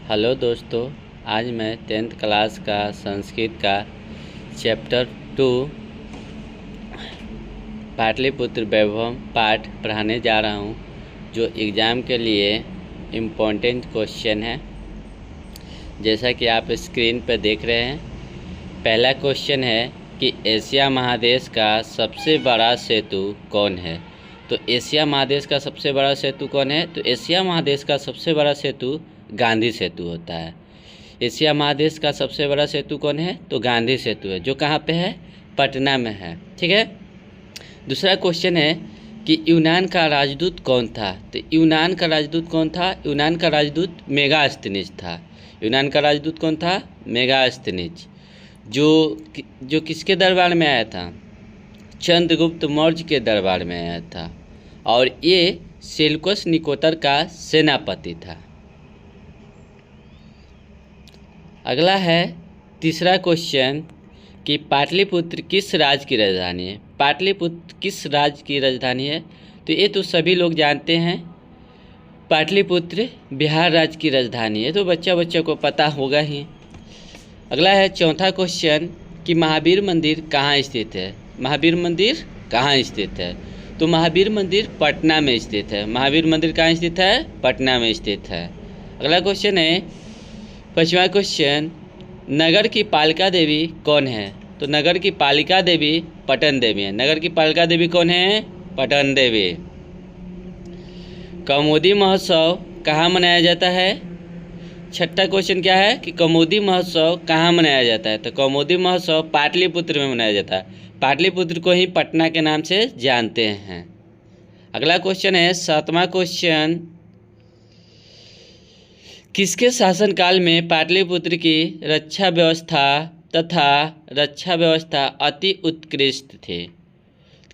Hello दोस्तों, आज मैं 10th क्लास का संस्कृत का चैप्टर 2 पाटलिपुत्र वैभव पाठ पढ़ाने जा रहा हूं, जो एग्ज़ाम के लिए इम्पोर्टेंट क्वेश्चन है। जैसा कि आप स्क्रीन पर देख रहे हैं, पहला क्वेश्चन है कि एशिया महादेश का सबसे बड़ा सेतु कौन है। तो एशिया महादेश का सबसे बड़ा सेतु कौन है? तो एशिया महादेश का सबसे बड़ा सेतु गांधी सेतु होता है। एशिया महादेश का सबसे बड़ा सेतु कौन है? तो गांधी सेतु है, जो कहाँ पे है? पटना में है। ठीक है। दूसरा क्वेश्चन है कि यूनान का राजदूत कौन था। तो यूनान का राजदूत कौन था? यूनान का राजदूत मेगास्थनीज था। यूनान का राजदूत कौन था? मेगास्थनीज, जो किसके दरबार में आया था? चंद्रगुप्त मौर्य के दरबार में आया था, और ये सेल्यूकस निकोटर का सेनापति था। अगला है तीसरा क्वेश्चन कि पाटलिपुत्र किस राज्य की राजधानी है। पाटलिपुत्र किस राज्य की राजधानी है? तो ये तो सभी लोग जानते हैं, पाटलिपुत्र बिहार राज्य की राजधानी है, तो बच्चा को पता होगा ही। अगला है चौथा क्वेश्चन कि महावीर मंदिर कहाँ स्थित है। महावीर मंदिर कहाँ स्थित है? तो महावीर मंदिर पटना में स्थित है। महावीर मंदिर कहाँ स्थित है? पटना में स्थित है। अगला क्वेश्चन है पांचवा क्वेश्चन, नगर की पालिका देवी कौन है। तो नगर की पालिका देवी पटन देवी है। नगर की पालिका देवी कौन है? पटन देवी। कौमुदी महोत्सव कहाँ मनाया जाता है? छठा क्वेश्चन क्या है कि कौमुदी महोत्सव कहाँ मनाया जाता है। तो कौमुदी महोत्सव पाटलिपुत्र में मनाया जाता है। पाटलिपुत्र को ही पटना के नाम से जानते हैं। अगला क्वेश्चन है सातवां क्वेश्चन, किसके शासनकाल में पाटलिपुत्र की रक्षा व्यवस्था अति उत्कृष्ट थी।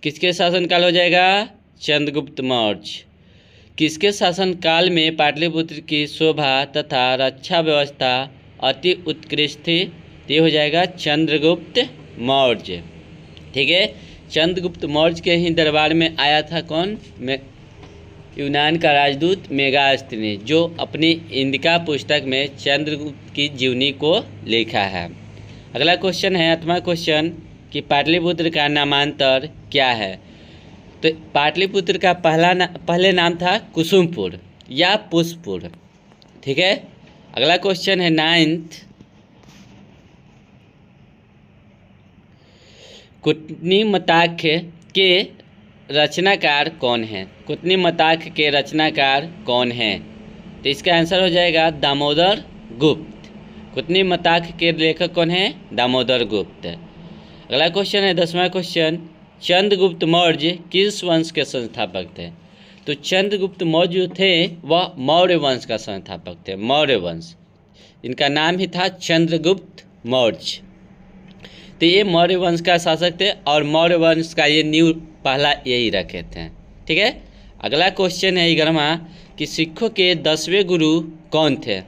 किसके शासनकाल हो जाएगा? चंद्रगुप्त मौर्य। किसके शासनकाल में पाटलिपुत्र की शोभा तथा रक्षा व्यवस्था अति उत्कृष्ट थी? ये हो जाएगा चंद्रगुप्त मौर्य। ठीक है। चंद्रगुप्त मौर्य के ही दरबार में आया था कौन? यूनान का राजदूत मेगास्थनीज, जो अपनी इंदिका पुस्तक में चंद्रगुप्त की जीवनी को लिखा है। अगला क्वेश्चन है आठवां क्वेश्चन कि पाटलिपुत्र का नामांतर क्या है। तो पाटलिपुत्र का पहले नाम था कुसुमपुर या पुष्पपुर। ठीक है। अगला क्वेश्चन है नाइन्थ, कुटनीमताख्य के रचनाकार कौन है। कुटनीमताख्य के रचनाकार कौन है? तो इसका आंसर हो जाएगा दामोदर गुप्त। कुटनीमताख्य के लेखक कौन है? दामोदर गुप्त। अगला क्वेश्चन है 10वां क्वेश्चन, चंद्रगुप्त मौर्य किस वंश के संस्थापक थे। तो चंद्रगुप्त मौर्य जो थे वह मौर्य वंश का संस्थापक थे। मौर्य वंश, इनका नाम ही था चंद्रगुप्त मौर्य। तो ये मौर्य वंश का शासक थे, और मौर्य वंश का ये नींव पहला यही रखे थे। ठीक है। अगला क्वेश्चन है 11वां कि सिखों के 10वें गुरु कौन थे।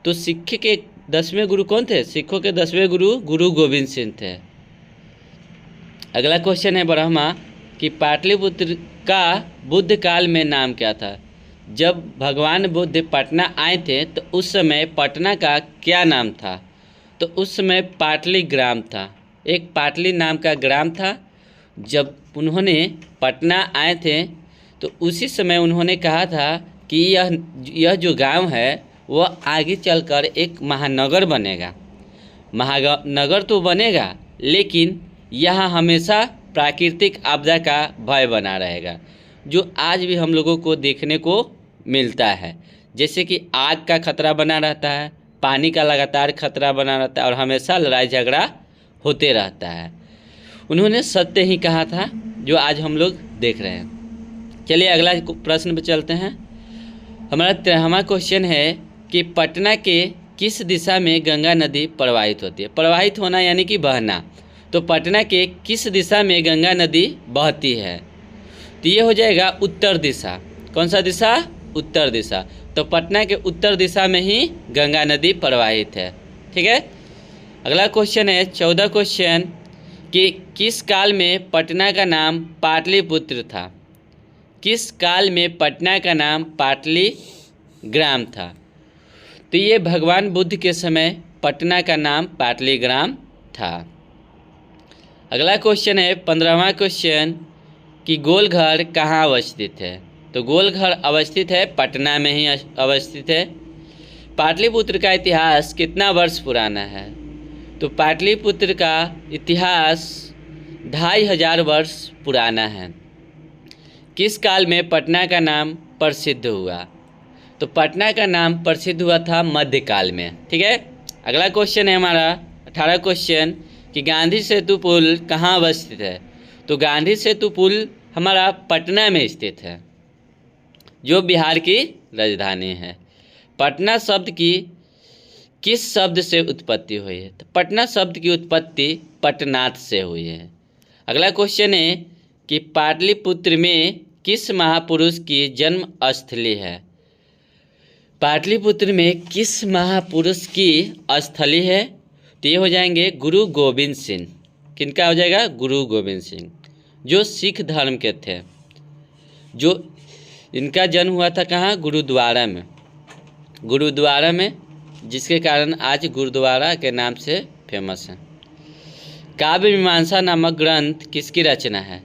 तो सिख के 10वें गुरु कौन थे? सिखों के 10वें गुरु गोविंद सिंह थे। अगला क्वेश्चन है 12वां कि पाटलिपुत्र का बुद्ध काल में नाम क्या था। जब भगवान बुद्ध पटना आए थे तो उस समय पटना का क्या नाम था। तो उस समय पाटली ग्राम था, एक पाटली नाम का ग्राम था। जब उन्होंने पटना आए थे तो उसी समय उन्होंने कहा था कि यह जो गांव है वह आगे चलकर एक महानगर बनेगा। महानगर तो बनेगा, लेकिन यहाँ हमेशा प्राकृतिक आपदा का भय बना रहेगा, जो आज भी हम लोगों को देखने को मिलता है। जैसे कि आग का खतरा बना रहता है, पानी का लगातार खतरा बना रहता है, और हमेशा लड़ाई झगड़ा होते रहता है। उन्होंने सत्य ही कहा था, जो आज हम लोग देख रहे हैं। चलिए अगला प्रश्न पे चलते हैं। हमारा 13वां क्वेश्चन है कि पटना के किस दिशा में गंगा नदी प्रवाहित होती है। प्रवाहित होना यानी कि बहना। तो पटना के किस दिशा में गंगा नदी बहती है। तो ये हो जाएगा उत्तर दिशा। कौन सा दिशा? उत्तर दिशा। तो पटना के उत्तर दिशा में ही गंगा नदी प्रवाहित है। ठीक है। अगला क्वेश्चन है 14 क्वेश्चन कि किस काल में पटना का नाम पाटलिपुत्र था। किस काल में पटना का नाम पाटली ग्राम था। तो ये भगवान बुद्ध के समय पटना का नाम पाटलीग्राम था। अगला क्वेश्चन है 15वां क्वेश्चन कि गोलघर कहाँ अवस्थित है। तो गोलघर अवस्थित है पटना में ही अवस्थित है। पाटलिपुत्र का इतिहास कितना वर्ष पुराना है। तो पाटलिपुत्र का इतिहास 2500 वर्ष पुराना है। किस काल में पटना का नाम प्रसिद्ध हुआ। तो पटना का नाम प्रसिद्ध हुआ था मध्यकाल में। ठीक है। अगला क्वेश्चन है हमारा 18 क्वेश्चन कि गांधी सेतु पुल कहाँ अवस्थित है। तो गांधी सेतु पुल हमारा पटना में स्थित है, जो बिहार की राजधानी है। पटना शब्द की किस शब्द से उत्पत्ति हुई है। तो पटना शब्द की उत्पत्ति पटनाथ से हुई है। अगला क्वेश्चन है कि पाटलिपुत्र में किस महापुरुष की जन्म स्थली है। पाटलिपुत्र में किस महापुरुष की स्थली है। तो ये हो जाएंगे गुरु गोविंद सिंह। किनका हो जाएगा। गुरु गोविंद सिंह, जो सिख धर्म के थे, जो इनका जन्म हुआ था कहाँ। गुरुद्वारा में। गुरुद्वारा में, जिसके कारण आज गुरुद्वारा के नाम से फेमस है। काव्य मीमांसा नामक ग्रंथ किसकी रचना है।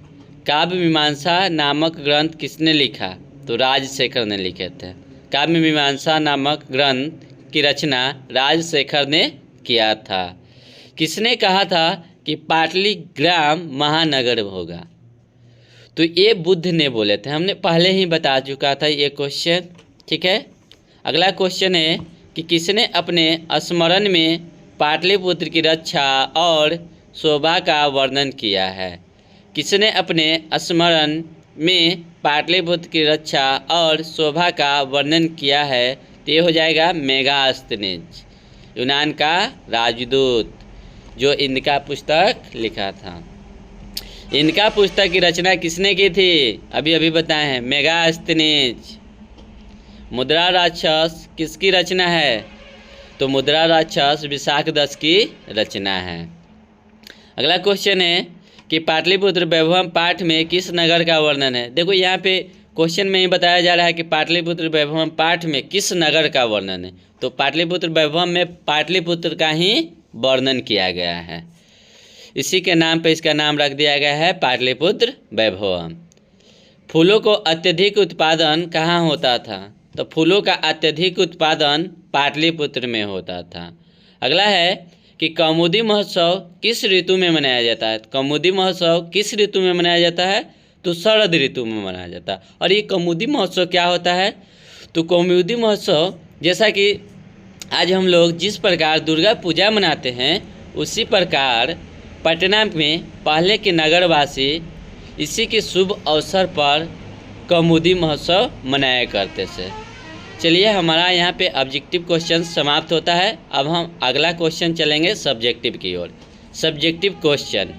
काव्य मीमांसा नामक ग्रंथ किसने लिखा। तो राजशेखर ने लिखे थे। काव्य मीमांसा नामक ग्रंथ की रचना राजशेखर ने किया था। किसने कहा था कि पाटलीग्राम महानगर होगा। तो ये बुद्ध ने बोले थे। हमने पहले ही बता चुका था ये क्वेश्चन। ठीक है। अगला क्वेश्चन है कि किसने अपने स्मरण में पाटलिपुत्र की रक्षा और शोभा का वर्णन किया है। किसने अपने स्मरण में पाटलिपुत्र की रक्षा और शोभा का वर्णन किया है। तो ये हो जाएगा मेगास्थनीज, यूनान का राजदूत, जो इनका पुस्तक लिखा था। इनका पुस्तक की रचना किसने की थी। अभी अभी बताए हैं, मेगास्थनीज। मुद्रा राक्षस किसकी रचना है। तो मुद्रा राक्षस विशाखदत्त की रचना है। अगला क्वेश्चन है कि पाटलिपुत्र वैभवम पाठ में किस नगर का वर्णन है। देखो यहाँ पे क्वेश्चन में ही बताया जा रहा है कि पाटलिपुत्र वैभवम पाठ में किस नगर का वर्णन है। तो पाटलिपुत्र वैभवम में पाटलिपुत्र का ही वर्णन किया गया है। इसी के नाम पे इसका नाम रख दिया गया है पाटलिपुत्र वैभवम। फूलों को अत्यधिक उत्पादन कहाँ होता था। तो फूलों का अत्यधिक उत्पादन पाटलिपुत्र में होता था। अगला है कि कौमुदी महोत्सव किस ऋतु में मनाया जाता है। कौमुदी महोत्सव किस ऋतु में मनाया जाता है। तो शरद ऋतु में मनाया जाता है। और ये कौमुदी महोत्सव क्या होता है। तो कौमुदी महोत्सव, जैसा कि आज हम लोग जिस प्रकार दुर्गा पूजा मनाते हैं, उसी प्रकार पटना में पहले के नगरवासी इसी के शुभ अवसर पर कौमुदी महोत्सव मनाया करते थे। चलिए, हमारा यहाँ पे ऑब्जेक्टिव क्वेश्चन समाप्त होता है। अब हम अगला क्वेश्चन चलेंगे सब्जेक्टिव की ओर। Subjective question,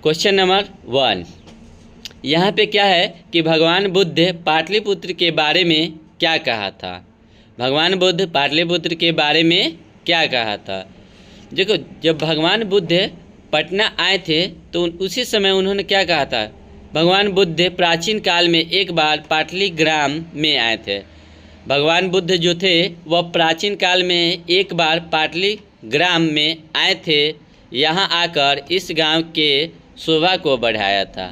question number 1। यहाँ पे क्या है कि भगवान बुद्ध पाटलिपुत्र के बारे में क्या कहा था। भगवान बुद्ध पाटलिपुत्र के बारे में क्या कहा था। देखो, जब भगवान बुद्ध पटना आए थे तो उसी समय उन्होंने क्या कहा था। भगवान बुद्ध प्राचीन काल में एक बार पाटलीग्राम में आए थे। भगवान बुद्ध जो थे वह प्राचीन काल में एक बार पाटलीग्राम में आए थे। यहाँ आकर इस गांव के शोभा को बढ़ाया था।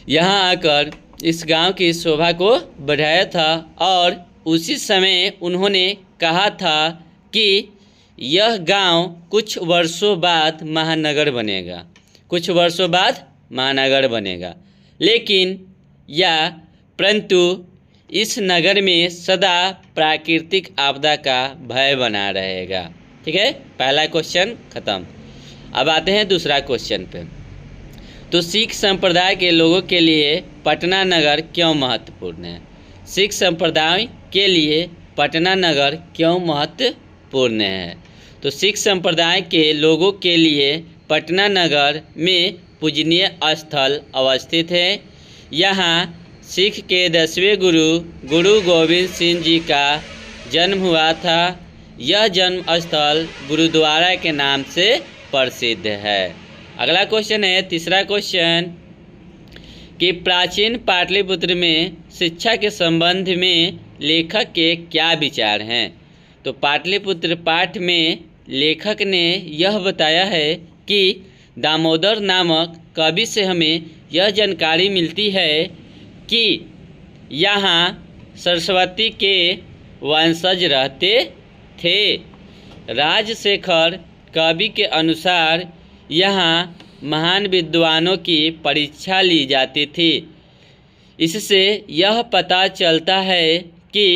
यहाँ आकर इस गांव की शोभा को बढ़ाया था और उसी समय उन्होंने कहा था कि यह गांव कुछ वर्षों बाद महानगर बनेगा। कुछ वर्षों बाद महानगर बनेगा, लेकिन परंतु इस नगर में सदा प्राकृतिक आपदा का भय बना रहेगा। ठीक है, पहला क्वेश्चन खत्म। अब आते हैं दूसरा क्वेश्चन पे। तो सिख संप्रदाय के लोगों के लिए पटना नगर क्यों महत्वपूर्ण है। सिख संप्रदाय के लिए पटना नगर क्यों महत्वपूर्ण है। तो सिख संप्रदाय के लोगों के लिए पटना नगर में पूजनीय स्थल अवस्थित है। यहाँ सिख के 10वें गुरु गोविंद सिंह जी का जन्म हुआ था। यह जन्म स्थल गुरुद्वारा के नाम से प्रसिद्ध है। अगला क्वेश्चन है तीसरा क्वेश्चन कि प्राचीन पाटलिपुत्र में शिक्षा के संबंध में लेखक के क्या विचार हैं। तो पाटलिपुत्र पाठ में लेखक ने यह बताया है कि दामोदर नामक कवि से हमें यह जानकारी मिलती है कि यहाँ सरस्वती के वंशज रहते थे। राजशेखर कवि के अनुसार यहाँ महान विद्वानों की परीक्षा ली जाती थी। इससे यह पता चलता है कि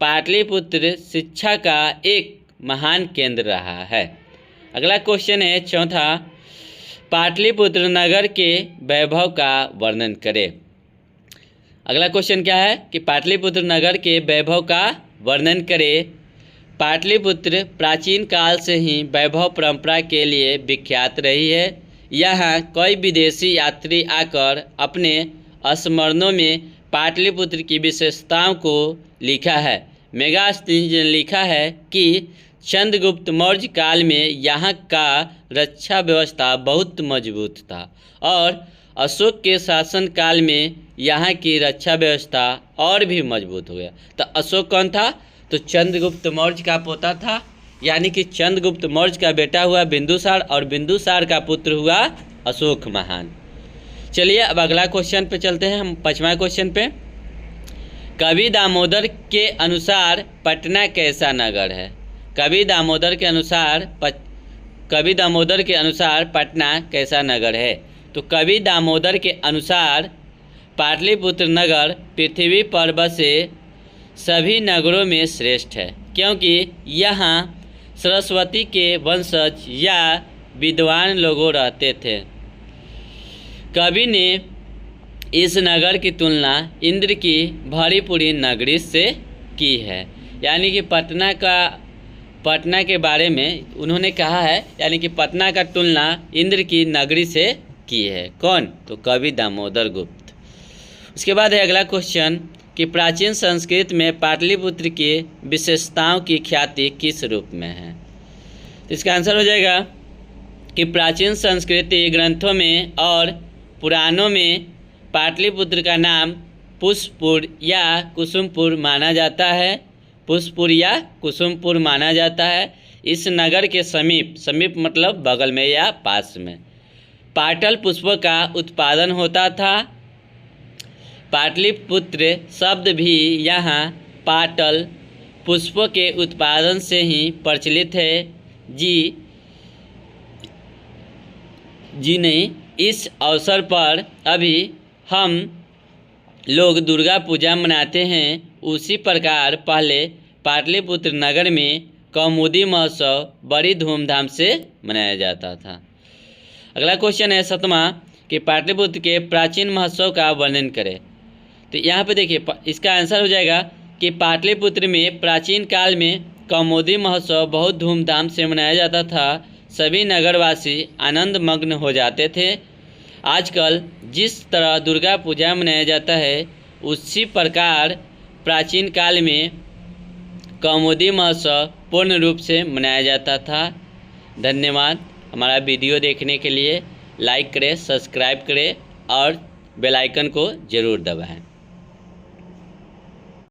पाटलिपुत्र शिक्षा का एक महान केंद्र रहा है। अगला क्वेश्चन है चौथा, पाटलिपुत्र नगर के वैभव का वर्णन करें। अगला क्वेश्चन क्या है कि पाटलिपुत्र नगर के वैभव का वर्णन करें। पाटलिपुत्र प्राचीन काल से ही वैभव परंपरा के लिए विख्यात रही है। यहाँ कई विदेशी यात्री आकर अपने स्मरणों में पाटलिपुत्र की विशेषताओं को लिखा है। मेगास्थनीज ने लिखा है कि चंद्रगुप्त मौर्य काल में यहाँ का रक्षा व्यवस्था बहुत मजबूत था और अशोक के शासन काल में यहाँ की रक्षा व्यवस्था और भी मजबूत हो गया। तो अशोक कौन था? तो चंद्रगुप्त मौर्य का पोता था, यानी कि चंद्रगुप्त मौर्य का बेटा हुआ बिंदुसार और बिंदुसार का पुत्र हुआ अशोक महान। चलिए अब अगला क्वेश्चन पे चलते हैं हम, 5वां क्वेश्चन पे। कवि दामोदर के अनुसार पटना कैसा नगर है? कवि दामोदर के अनुसार पटना कैसा नगर है? तो कवि दामोदर के अनुसार पाटलिपुत्र नगर पृथ्वी पर बसे सभी नगरों में श्रेष्ठ है, क्योंकि यहाँ सरस्वती के वंशज या विद्वान लोगों रहते थे। कवि ने इस नगर की तुलना इंद्र की भरीपुरी नगरी से की है। यानी कि पटना के बारे में उन्होंने कहा है, यानी कि पटना का तुलना इंद्र की नगरी से की है। कौन? तो कवि दामोदर गुप्त। उसके बाद है अगला क्वेश्चन कि प्राचीन संस्कृत में पाटलिपुत्र की विशेषताओं की ख्याति किस रूप में है? तो इसका आंसर हो जाएगा कि प्राचीन संस्कृति ग्रंथों में और पुराणों में पाटलिपुत्र का नाम पुष्पपुर या कुसुमपुर माना जाता है। पुष्पपुर या कुसुमपुर माना जाता है। इस नगर के समीप मतलब बगल में या पास में पाटल पुष्पों का उत्पादन होता था। पाटलिपुत्र शब्द भी यहाँ पाटल पुष्पों के उत्पादन से ही प्रचलित है। जी नहीं, इस अवसर पर अभी हम लोग दुर्गा पूजा मनाते हैं, उसी प्रकार पहले पाटलिपुत्र नगर में कौमुदी महोत्सव बड़ी धूमधाम से मनाया जाता था। अगला क्वेश्चन है 7वां कि पाटलिपुत्र के प्राचीन महोत्सव का वर्णन करें। तो यहाँ पे देखिए इसका आंसर हो जाएगा कि पाटलिपुत्र में प्राचीन काल में कौमुदी महोत्सव बहुत धूमधाम से मनाया जाता था। सभी नगरवासी आनंद मग्न हो जाते थे। आजकल जिस तरह दुर्गा पूजा मनाया जाता है, उसी प्रकार प्राचीन काल में कौमुदी महोत्सव पूर्ण रूप से मनाया जाता था। धन्यवाद। हमारा वीडियो देखने के लिए लाइक करें, सब्सक्राइब करें और बेल आइकन को ज़रूर दबाएं।